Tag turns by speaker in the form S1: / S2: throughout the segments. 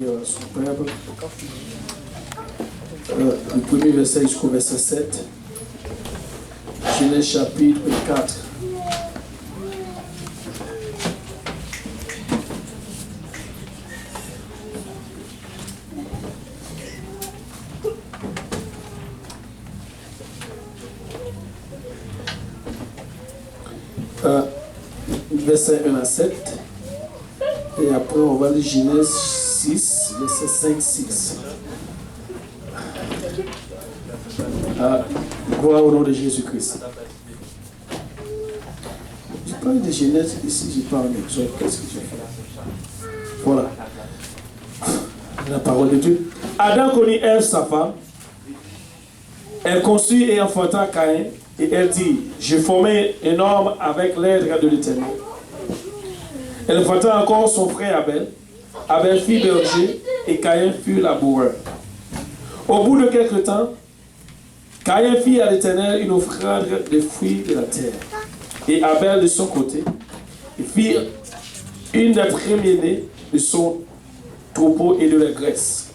S1: Superbe. Le premier verset jusqu'au verset 7. Genèse chapitre 4. Verset 1 à 7. Et après, on va lire Genèse 6, verset 5-6. Gloire au nom de Jésus-Christ. Je parle de Genèse ici, je parle d'Exode. Qu'est-ce que je fais? Voilà. La parole de Dieu. Adam connut Ève, sa femme. Elle conçut et enfanta Caïn. Et elle dit, je formai un homme avec l'aide de l'Éternel. Elle enfanta encore son frère Abel. Abel fit berger et Caïn fut laboureur. Au bout de quelque temps, Caïn fit à l'Éternel une offrande de fruits de la terre. Et Abel de son côté, il fit une des premiers-nés de son troupeau et de la graisse.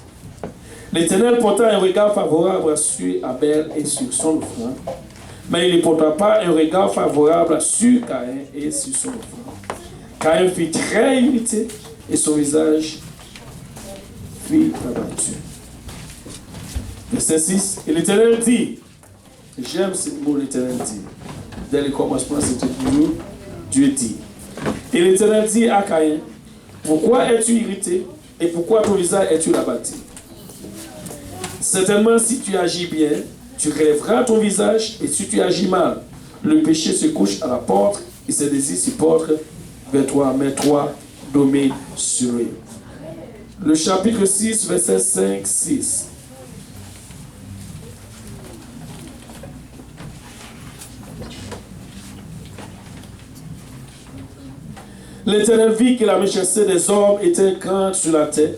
S1: L'Éternel porta un regard favorable sur Abel et sur son offrande, mais il ne porta pas un regard favorable sur Caïn et sur son offrande. Caïn fut très irrité et son visage fut abattu. Verset 6. Et l'Éternel dit, j'aime ce mot, l'Éternel dit. Dès le commencement, c'était Dieu dit. Et l'Éternel dit à Caïn, pourquoi es-tu irrité et pourquoi ton visage es-tu abattu? Certainement, si tu agis bien, tu relèveras ton visage, et si tu agis mal, le péché se couche à la porte et ses désirs se portent vers toi, mais toi, domine sur lui. Le chapitre 6, verset 5-6. L'Éternel vit que la méchanceté des hommes était grande sur la terre,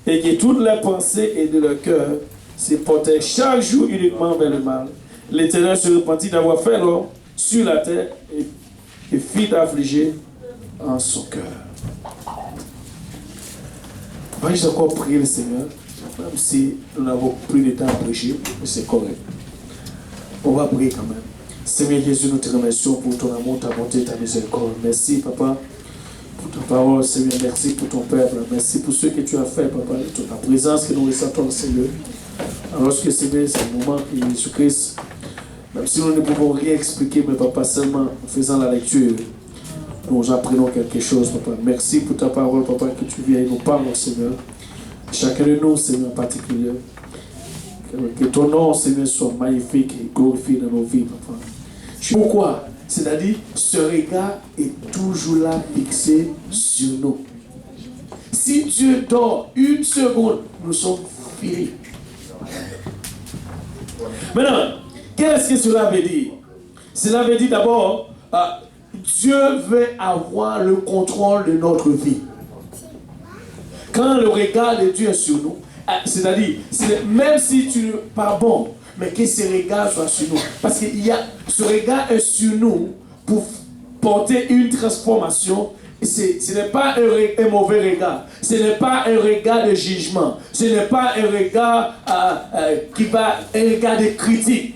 S1: et que toutes les pensées et de leur cœur se portaient chaque jour uniquement vers le mal. L'Éternel se repentit d'avoir fait l'homme sur la terre et fit affliger en son cœur. On va juste encore prier le Seigneur, même si nous n'avons plus de temps à prêcher, mais c'est correct. On va prier quand même. Seigneur Jésus, nous te remercions pour ton amour, ta bonté, ta miséricorde. Merci, Papa, pour ta parole, Seigneur. Merci pour ton peuple. Merci pour ce que tu as fait, Papa, pour ta présence que nous ressentons, Seigneur. Alors que Seigneur, c'est le moment que Jésus-Christ, même si nous ne pouvons rien expliquer, mais Papa, seulement en faisant la lecture, nous apprenons quelque chose, Papa. Merci pour ta parole, Papa, que tu viens et nous parles, Seigneur. Chacun de nous, Seigneur, en particulier. Que ton nom, Seigneur, soit magnifique et glorifié dans nos vies, Papa. Pourquoi? C'est-à-dire, ce regard est toujours là, fixé sur nous. Si Dieu dort une seconde, nous sommes finis. Maintenant, qu'est-ce que cela veut dire? Cela veut dire d'abord, Dieu veut avoir le contrôle de notre vie. Quand le regard de Dieu est sur nous, c'est-à-dire, même si tu n'es pas bon, mais que ce regard soit sur nous. Parce que ce regard est sur nous pour porter une transformation. Ce n'est pas un mauvais regard. Ce n'est pas un regard de jugement. Ce n'est pas un regard un regard de critique.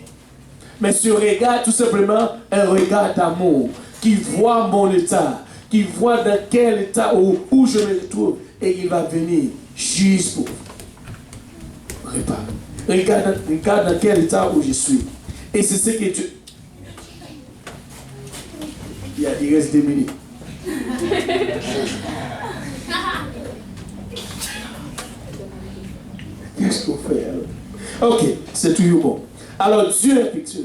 S1: Mais ce regard, tout simplement, un regard d'amour qui voit mon état, qui voit dans quel état où je me trouve, et il va venir juste pour réparer. Regarde dans quel état où je suis. Et c'est ce que Dieu... Il reste 2 minutes. Qu'est-ce qu'on fait alors? Ok, c'est toujours bon. Alors Dieu est fixé.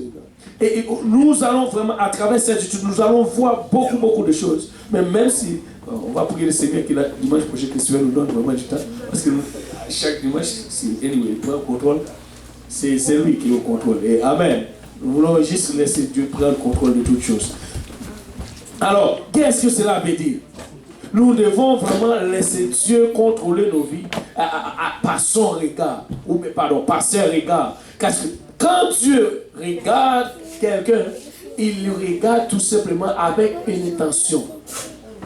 S1: Et nous allons vraiment, à travers cette étude, nous allons voir beaucoup de choses. Mais même si, on va prier le Seigneur qui dimanche prochain, que Seigneur nous donne vraiment du temps. Parce que chaque dimanche, c'est anyway, le contrôle, c'est lui qui est au contrôle. Et Amen. Nous voulons juste laisser Dieu prendre le contrôle de toutes choses. Alors, qu'est-ce que cela veut dire? Nous devons vraiment laisser Dieu contrôler nos vies par son regard. Par ses regards. Parce que quand Dieu regarde quelqu'un, il le regarde tout simplement avec une intention.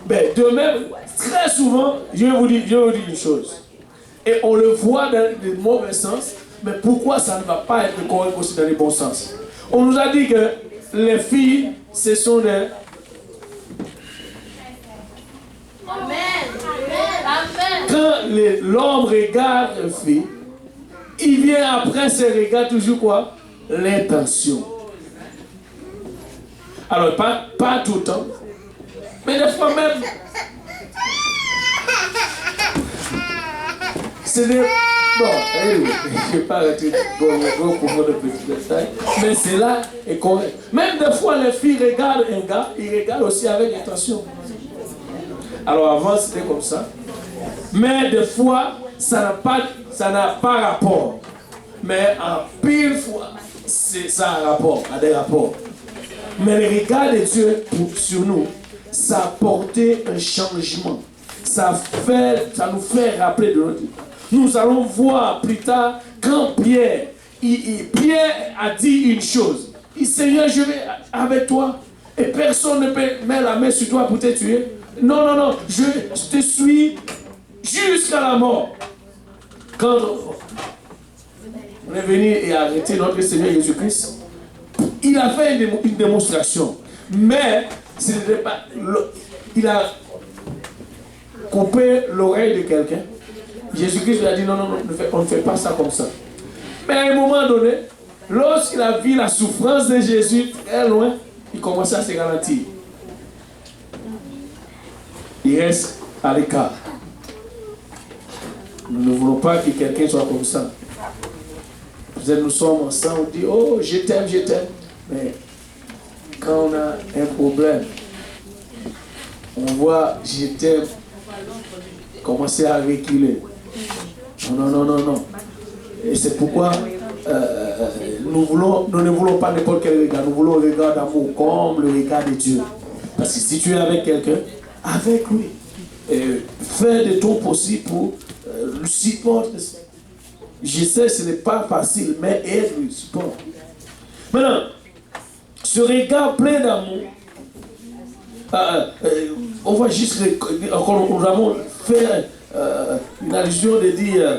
S1: Mais de même, très souvent, je vais vous dire une chose. et on le voit dans le mauvais sens, mais pourquoi ça ne va pas être correct aussi dans le bon sens? On nous a dit que les filles, ce sont des... Quand l'homme regarde une fille, il vient après ce regard toujours quoi? L'intention. Alors, pas tout le temps, mais des fois même, ce n'est... Bon, je ne vais pas arrêter pour de petits détails, mais c'est là et correct. Même des fois, les filles regardent un gars, ils regardent aussi avec intention. Alors avant, c'était comme ça. Mais des fois, ça n'a pas rapport. Mais en pile fois, ça a rapport, a des rapports. Mais le regard de Dieu sur nous, ça a apporté un changement. Ça nous fait rappeler de notre... Nous allons voir plus tard quand Pierre a dit une chose. Il dit, Seigneur, je vais avec toi et personne ne peut mettre la main sur toi pour te tuer. Non, non, non, je te suis jusqu'à la mort. Quand on est venu et arrêté notre Seigneur Jésus-Christ, il a fait une démonstration. Mais ce n'était pas... Il a coupé l'oreille de quelqu'un. Jésus-Christ lui a dit non, non, non, on ne fait pas ça comme ça. Mais à un moment donné, lorsqu'il a vu la souffrance de Jésus très loin, il commençait à se ralentir. Il reste à l'écart. Nous ne voulons pas que quelqu'un soit comme ça. Nous sommes ensemble, on dit oh, je t'aime, je t'aime. Mais quand on a un problème, on voit je t'aime commencer à reculer. Non, non, non, non. Et c'est pourquoi nous ne voulons pas n'importe quel regard. Nous voulons le regard d'amour comme le regard de Dieu. Parce que si tu es avec quelqu'un, avec lui, fais de ton possible pour le supporter. Je sais que ce n'est pas facile, mais aide-lui, support. Maintenant, ce regard plein d'amour, on va juste, nous avons fait une allusion de dire,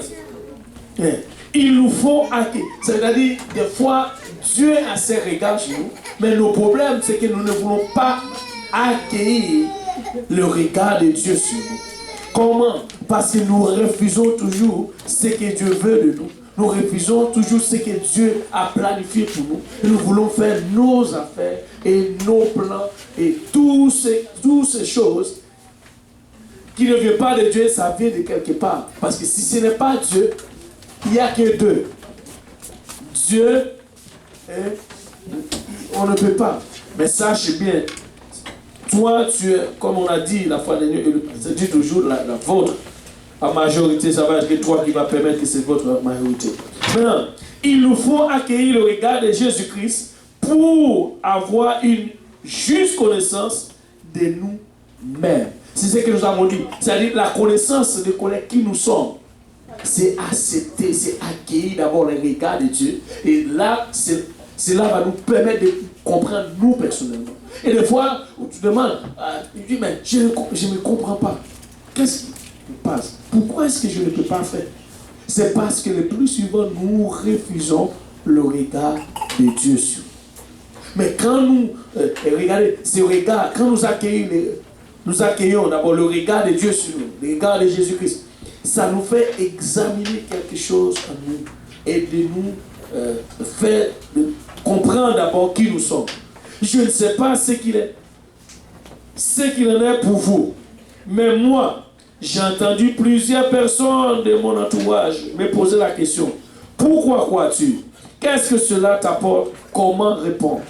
S1: il nous faut accueillir. C'est-à-dire, des fois, Dieu a ses regards sur nous, mais le problème, c'est que nous ne voulons pas accueillir le regard de Dieu sur nous. Comment? Parce que nous refusons toujours ce que Dieu veut de nous. Nous refusons toujours ce que Dieu a planifié pour nous. Et nous voulons faire nos affaires et nos plans et toutes ces choses qui ne viennent pas de Dieu, ça vient de quelque part. Parce que si ce n'est pas Dieu, il n'y a que deux. Dieu, on ne peut pas. Mais sache bien, toi, tu es, comme on a dit la fois dernière, c'est dit toujours la vôtre. En majorité, ça va être toi qui va permettre que c'est votre majorité. Maintenant, il nous faut accueillir le regard de Jésus-Christ pour avoir une juste connaissance de nous-mêmes. C'est ce que nous avons dit. C'est-à-dire la connaissance de connaître qui nous sommes. C'est accepter, c'est accueillir d'abord le regard de Dieu. Et là, cela va nous permettre de comprendre nous personnellement. Et des fois, tu demandes, tu dis, mais je ne comprends pas. Qu'est-ce qui passe? Pourquoi est-ce que je ne peux pas faire? C'est parce que le plus souvent, nous refusons le regard de Dieu sur nous. Mais quand nous, regardez, ce regard, quand nous accueillons d'abord le regard de Dieu sur nous, le regard de Jésus-Christ, ça nous fait examiner quelque chose en nous et de nous faire comprendre d'abord qui nous sommes. Je ne sais pas ce qu'il est, ce qu'il en est pour vous, mais moi, j'ai entendu plusieurs personnes de mon entourage me poser la question, pourquoi crois-tu? Qu'est-ce que cela t'apporte? Comment répondre?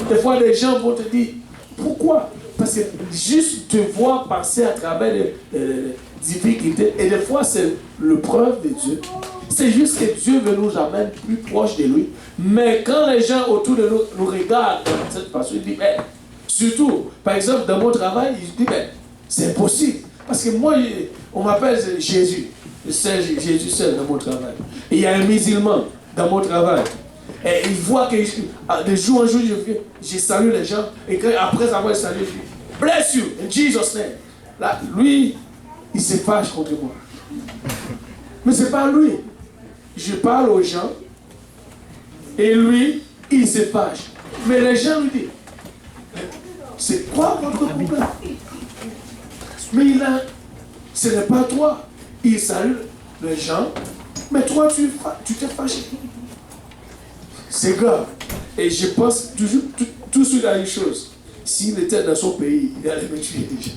S1: Des fois, les gens vont te dire, pourquoi? Parce que juste te voir passer à travers les difficultés, et des fois, c'est le preuve de Dieu. C'est juste que Dieu veut nous amener plus proche de lui. Mais quand les gens autour de nous regardent de cette façon, ils disent, surtout, par exemple, dans mon travail, ils disent, c'est impossible. Parce que moi, on m'appelle Jésus. Jésus seul dans mon travail. Et il y a un musulman dans mon travail. Et il voit que de jour en jour, je salue les gens. Et après avoir salué, je dis, bless you, in Jesus' name. Là, lui, il se fâche contre moi. Mais ce n'est pas lui. Je parle aux gens et lui, il se fâche. Mais les gens lui disent, c'est quoi votre problème? Mais ce n'est pas toi. Il salue les gens, mais toi, tu t'es fâché. C'est grave. Et je pense toujours, tout de suite à une chose. S'il était dans son pays, il allait me tuer déjà.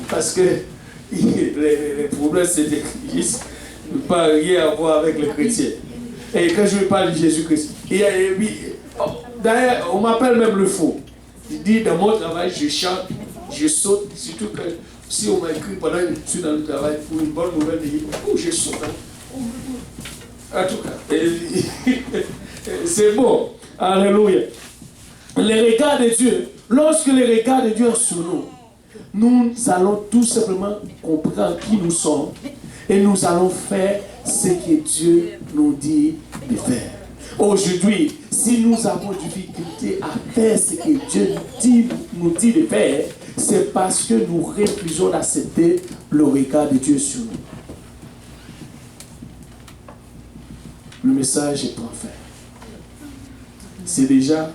S1: Parce que les problèmes, c'est juste pas rien à voir avec les chrétiens. Et quand je parle de Jésus-Christ, d'ailleurs, on m'appelle même le faux. Il dit, dans mon travail, je chante, je saute, surtout que si on m'a écrit pendant que je suis dans le travail pour une bonne nouvelle, je saute. En tout cas, c'est bon. Alléluia. Les regards de Dieu, lorsque les regards de Dieu sont sur nous, nous allons tout simplement comprendre qui nous sommes et nous allons faire ce que Dieu nous dit de faire. Aujourd'hui, si nous avons difficulté à faire ce que Dieu nous dit de faire, c'est parce que nous refusons d'accepter le regard de Dieu sur nous. Le message est parfait. C'est déjà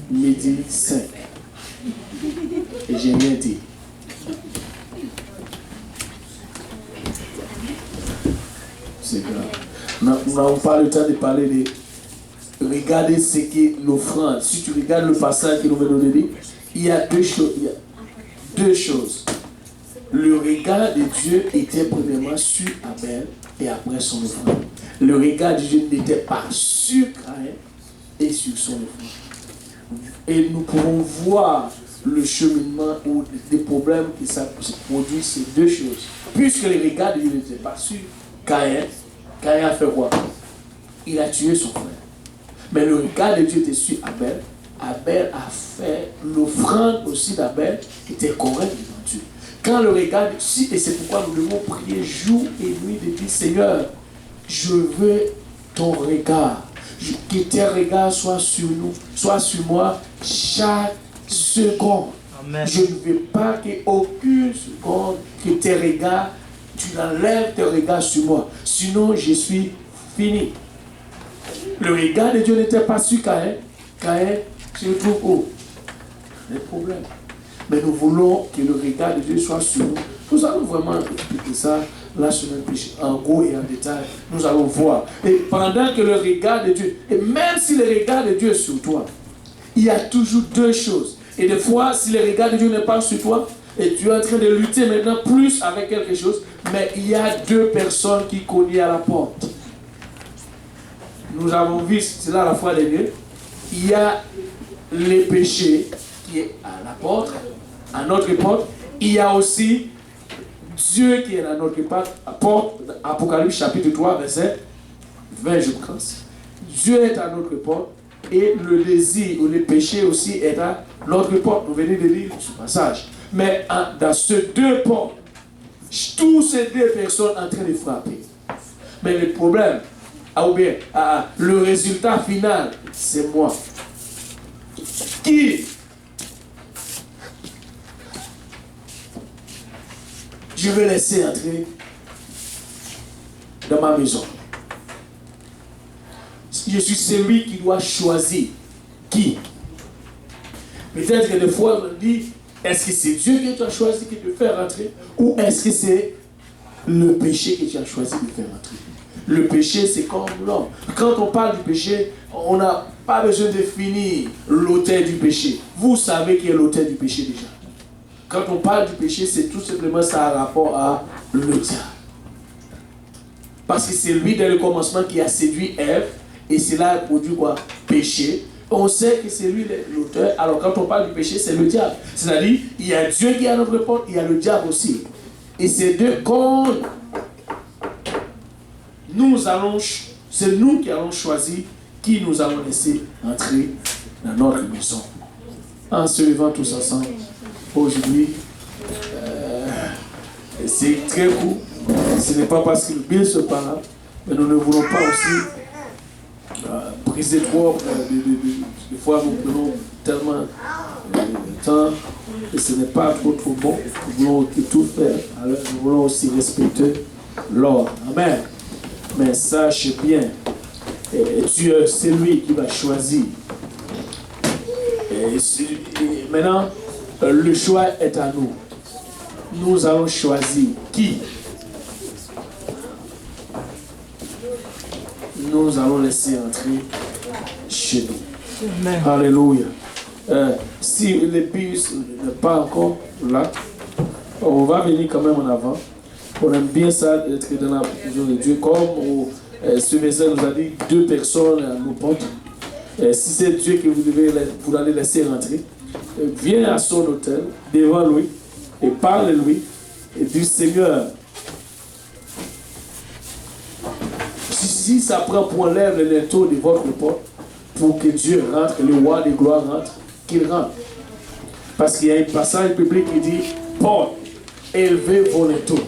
S1: midi 5. Et j'ai rien dit. C'est grave. Nous n'avons pas le temps de parler de regarder ce qu'est l'offrande. Si tu regardes le passage que nous venons de dire, il y a deux choses. Le regard de Dieu était premièrement sur Abel et après son offrande. Le regard de Dieu n'était pas sur Caïn et sur son offrande. Et nous pouvons voir le cheminement ou des problèmes qui se produisent, ces deux choses. Puisque le regard de Dieu n'était pas sur Caïn, Caïn a fait quoi? Il a tué son frère. Mais le regard de Dieu était sur Abel. Abel a fait l'offrande aussi d'Abel qui était correcte devant Dieu. Quand le regard, et c'est pourquoi nous devons prier jour et nuit de dire, Seigneur, je veux ton regard. Que tes regards soient sur nous, soient sur moi chaque seconde. Amen. Je ne veux pas qu'aucune seconde que tes regards, tu enlèves tes regards sur moi. Sinon, je suis fini. Le regard de Dieu n'était pas sur Caïn. Caïn se trouve où? Les problèmes. Mais nous voulons que le regard de Dieu soit sur nous. Nous allons vraiment expliquer ça la semaine prochaine, en gros et en détail. Nous allons voir. Et pendant que le regard de Dieu, et même si le regard de Dieu est sur toi, il y a toujours deux choses. Et des fois, si le regard de Dieu n'est pas sur toi, et tu es en train de lutter maintenant plus avec quelque chose, mais il y a deux personnes qui cognent à la porte. Nous avons vu cela la fois dernière. Il y a le péché qui est à la porte, à notre porte. Il y a aussi Dieu qui est à notre porte, Apocalypse chapitre 3, verset 20, je pense. Dieu est à notre porte et le désir ou le péché aussi est à notre porte. Nous venons de lire ce passage. Mais dans ces deux portes, tous ces deux personnes sont en train de frapper. Mais le problème, ou bien le résultat final, c'est moi. Qui je vais laisser entrer dans ma maison. Je suis celui qui doit choisir qui. Peut-être que des fois on me dit, est-ce que c'est Dieu que tu as choisi de te faire entrer ou est-ce que c'est le péché que tu as choisi de faire entrer? Le péché, c'est comme l'homme. Quand on parle du péché, on n'a pas besoin de définir l'auteur du péché. Vous savez qui est l'auteur du péché déjà. Quand on parle du péché, c'est tout simplement ça a rapport à le diable. Parce que c'est lui, dès le commencement, qui a séduit Ève, et cela a produit quoi? Péché. On sait que c'est lui l'auteur. Alors quand on parle du péché, c'est le diable. C'est-à-dire, il y a Dieu qui est à notre porte, il y a le diable aussi. Et ces deux, quand c'est nous qui allons choisir qui nous allons laisser entrer dans notre maison. En se levant tous ensemble, aujourd'hui, c'est très court. Ce n'est pas parce que le bien se parle, mais nous ne voulons pas aussi briser trop. Des fois, nous prenons tellement de temps et ce n'est pas trop bon. Nous voulons tout faire. Alors, nous voulons aussi respecter l'or. Amen. Mais sache bien, Dieu, c'est lui qui va choisir. Et maintenant, le choix est à nous. Nous allons choisir qui nous allons laisser entrer chez nous. Amen. Alléluia. Si les bus n'est pas encore là, on va venir quand même en avant. On aime bien ça, être dans la maison de Dieu. Comme ce message nous a dit, 2 personnes à nos portes. Si c'est Dieu que vous allez laisser rentrer, viens à son hôtel, devant lui, et parle-lui, et dis Seigneur, si ça prend pour enlève le linteau de votre porte, pour que Dieu rentre, le roi de gloire rentre, qu'il rentre. Parce qu'il y a un passage biblique qui dit, porte, élevez vos linteaux,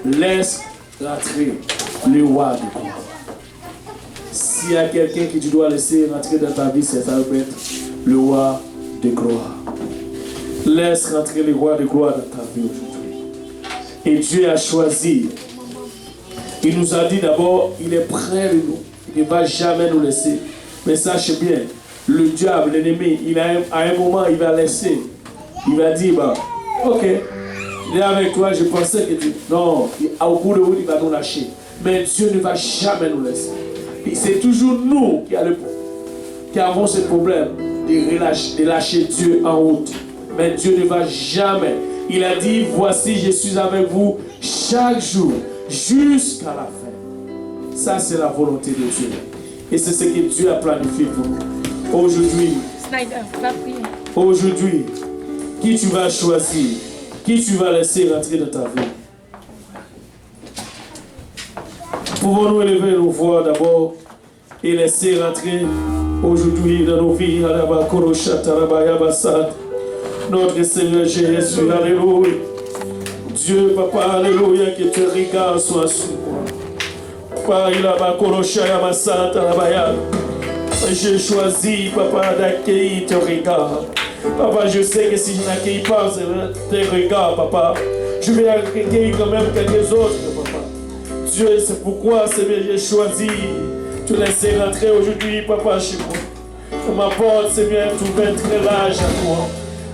S1: laisse rentrer le roi de gloire. S'il y a quelqu'un que tu dois laisser rentrer dans ta vie, c'est le roi de gloire. Laisse rentrer le roi de gloire dans ta vie aujourd'hui. Et Dieu a choisi. Il nous a dit d'abord, il est près de nous. Il ne va jamais nous laisser. Mais sache bien, le diable, l'ennemi, à un moment, il va laisser. Il va dire, bah, ok, il est avec toi, je pensais que tu... Non, au bout de route, il va nous lâcher. Mais Dieu ne va jamais nous laisser. C'est toujours nous qui avons ce problème de lâcher Dieu en route. Mais Dieu ne va jamais. Il a dit, voici, je suis avec vous chaque jour, jusqu'à la fin. Ça, c'est la volonté de Dieu. Et c'est ce que Dieu a planifié pour nous. Aujourd'hui, qui tu vas choisir? Qui tu vas laisser rentrer dans ta vie? Pouvons-nous élever nos voix d'abord et laisser rentrer aujourd'hui dans nos vies? Notre Seigneur Jésus, alléluia. Dieu, Papa, alléluia, que tes regards soient sur moi. J'ai choisi, Papa, d'accueillir tes regards. Papa, je sais que si je n'accueille pas tes regards, Papa, je vais accueillir quand même quelques autres, Papa. Dieu, c'est pourquoi, Seigneur, j'ai choisi de te laisser rentrer aujourd'hui, Papa, chez moi. Ma porte, Seigneur, est ouverte très large à toi.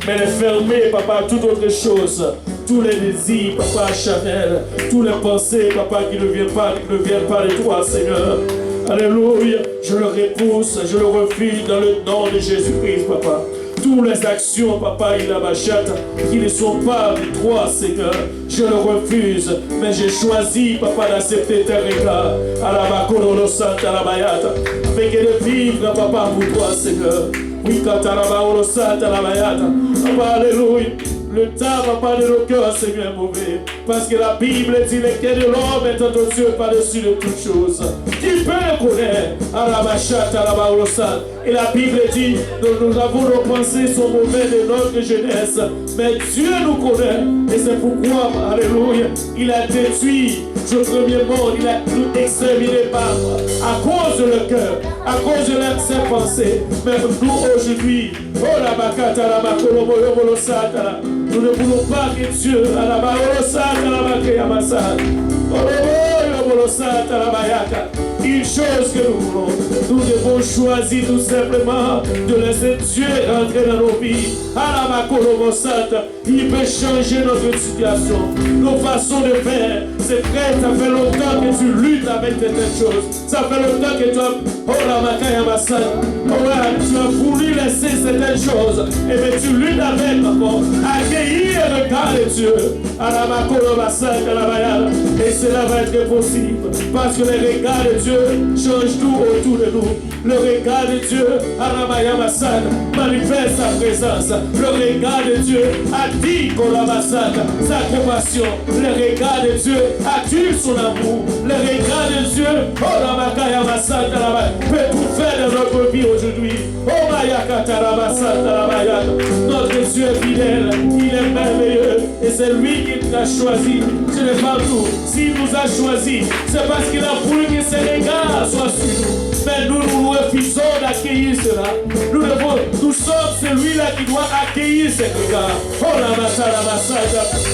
S1: Mais elle est fermée, Papa, toute autre chose. Tous les désirs, Papa, charnels, tous les pensées, Papa, qui ne viennent pas de toi, Seigneur. Alléluia. Je le repousse, je le refuse dans le nom de Jésus-Christ, Papa. Toutes les actions, Papa, qui ne sont pas de toi, Seigneur, je le refuse. Mais j'ai choisi, Papa, d'accepter tes regards. Avec de vivre, Papa, pour toi, Seigneur. Oui, Papa, alléluia. Le temps, Papa, de nos cœurs, Seigneur, est mauvais. Parce que la Bible dit les quais de l'homme est aux Dieu par-dessus de toutes choses. Qui peut le connaître? Et la Bible dit, nous avons nos pensées sont mauvaises de notre jeunesse. Mais Dieu nous connaît. Et c'est pourquoi, alléluia, il a détruit le premier monde. Il a tout exterminé par à cause de leur cœur, à cause de ses pensées. Mais nous, aujourd'hui, oh la bakata, la bakolomo, nous ne voulons pas que Dieu, une chose que nous voulons, nous devons choisir tout simplement de laisser Dieu rentrer dans nos vies. Il peut changer notre situation, nos façons de faire. C'est vrai, ça fait longtemps que tu luttes avec certaines choses. Ça fait longtemps que tu as voulu laisser certaines choses. Et bien tu luttes avec encore. Accueillir le regard de Dieu. Et cela va être possible. Parce que le regard de Dieu change tout autour de nous. Le regard de Dieu, manifeste sa présence. Le regard de Dieu attire sa compassion. Le regard de Dieu attire son amour. Le regard de Dieu, peut tout faire dans notre vie aujourd'hui. Notre Dieu est fidèle, il est merveilleux. Et c'est lui qui nous a choisi. Ce n'est pas nous. S'il nous a choisi, c'est parce qu'il a voulu que ses regards soient sur nous. Mais nous refusons d'accueillir cela. Nous sommes celui-là qui doit accueillir ces regards. Oh la massage.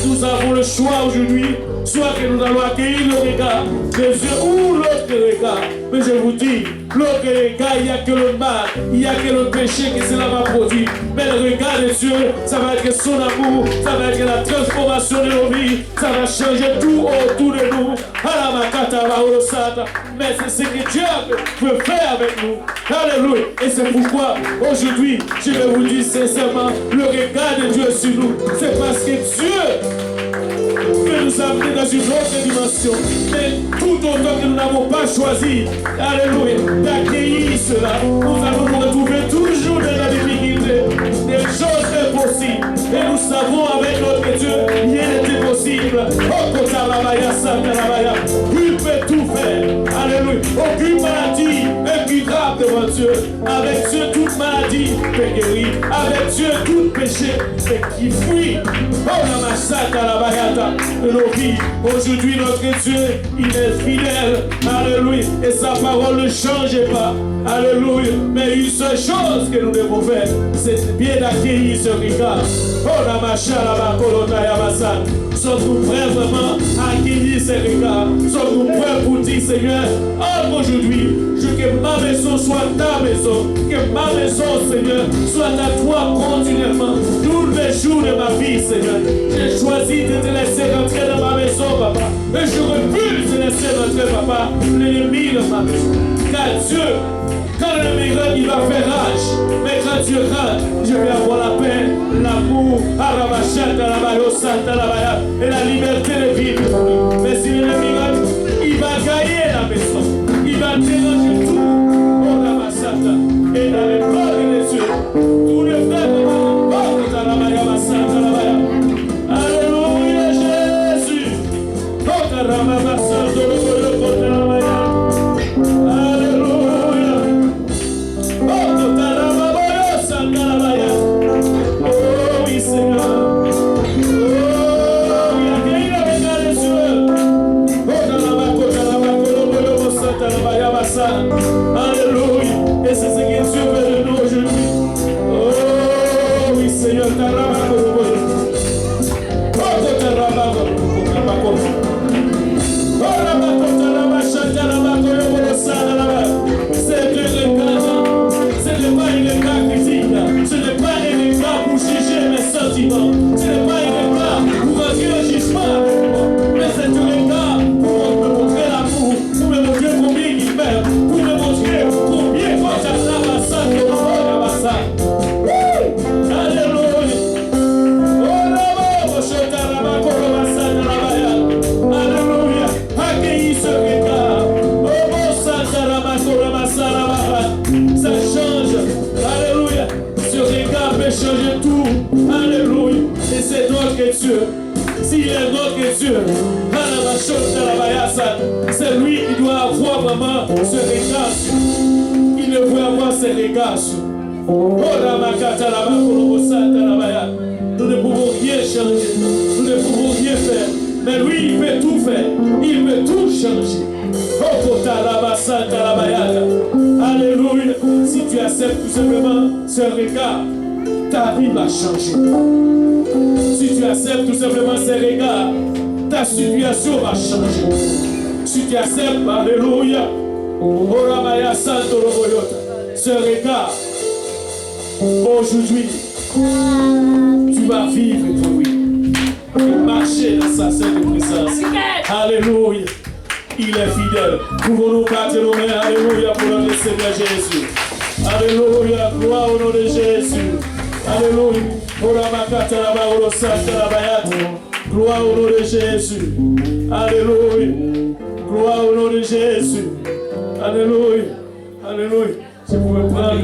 S1: Nous avons le choix aujourd'hui, soit que nous allons accueillir le regard des yeux ou l'autre regard. Mais je vous dis, l'autre regard, il n'y a que le mal, il n'y a que le péché que cela va produire. Mais le regard des yeux, ça va être son amour, ça va être la transformation de nos vies, ça va changer tout autour de nous. Mais c'est ce que Dieu peut faire avec nous. Alléluia. Et c'est pourquoi aujourd'hui, je vais vous dire sincèrement, le regard de Dieu sur nous, c'est parce que Dieu peut nous amener dans une autre dimension. Mais tout autant que nous n'avons pas choisi, alléluia, d'accueillir cela, nous allons nous retrouver toujours dans la difficulté, des choses impossibles. Et nous savons avec notre Dieu, rien n'est impossible. Il peut tout faire. Alléluia. Aucune maladie imputable devant Dieu. Avec Dieu, toute maladie peut guérir. Avec Dieu, tout péché peut qui fuit. Oh la massacre à la bayata de nos vies. Aujourd'hui, notre Dieu, il est fidèle. Alléluia. Et sa parole ne change pas. Alléluia. Mais une seule chose que nous devons faire, c'est bien d'accueillir ce regard. Oh la macha la bakolota yabasa. Sommes-nous prêts vraiment à accueillir ces regards? Sommes-nous prêts pour dire, Seigneur, aujourd'hui, que ma maison soit ta maison, que ma maison, Seigneur, soit à toi continuellement, tous les jours de ma vie, Seigneur. J'ai choisi de te laisser rentrer dans ma maison, papa. Et je refuse de laisser rentrer, papa, l'ennemi dans ma maison. Car Dieu, quand l'ennemi rentre, il va faire rage. Mais quand Dieu rentre, je vais avoir la paix, l'amour, et la liberté de vivre. Mais si l'ennemi rentre, il va gagner la maison. Il va déranger tout. Oh la massata. Et dans les corps des cieux, tous les frères de la porte à la baya massata la baya. Alléluia Jésus. Oh la massata le corps de la baya. Alléluia. Oh la massata la baya. Oh oui Seigneur. Alléluia. Et c'est ce que Dieu veut de nous aujourd'hui. Oh oui Seigneur. Ce n'est pas une regard critique. Ce n'est pas un regard pour juger mes sentiments. Ce n'est pas un regard pour rentrer au jugement. Mais c'est un regard pour me montrer l'amour, pour me montrer combien il m'aime, pour me montrer combien quand j'attends ma sang, que nous sommes ma sang. Alléluia. Oh là-bas, mon chota là-bas, comme ma sang dans la baya. Alléluia. Accueillis ce regard. Oh mon sang là-bas, comme ma sang là-bas. Ça change. Alléluia. Ce regard peut changer tout. Alléluia. Et c'est notre Dieu. S'il est notre Dieu, c'est lui qui doit avoir vraiment ce regard. Il ne veut avoir ce regard. Nous ne pouvons rien changer. Nous ne pouvons rien faire. Mais lui, il peut tout faire. Il peut tout changer. Alléluia. Si tu acceptes tout simplement ce regard, ta vie va changer. Si tu acceptes tout simplement ces regards, ta situation va changer. Si tu acceptes, alléluia, ce regard, aujourd'hui, tu vas vivre pour lui. Et marcher dans sa sainte présence. Alléluia. Il est fidèle. Pouvons-nous battre nos mains, alléluia, pour notre Seigneur Jésus. Alléluia, gloire au nom de Jésus. Alléluia. Gloire au nom de Jésus. Alléluia. Gloire au nom de Jésus. Alléluia. Alléluia. Je pouvais prendre.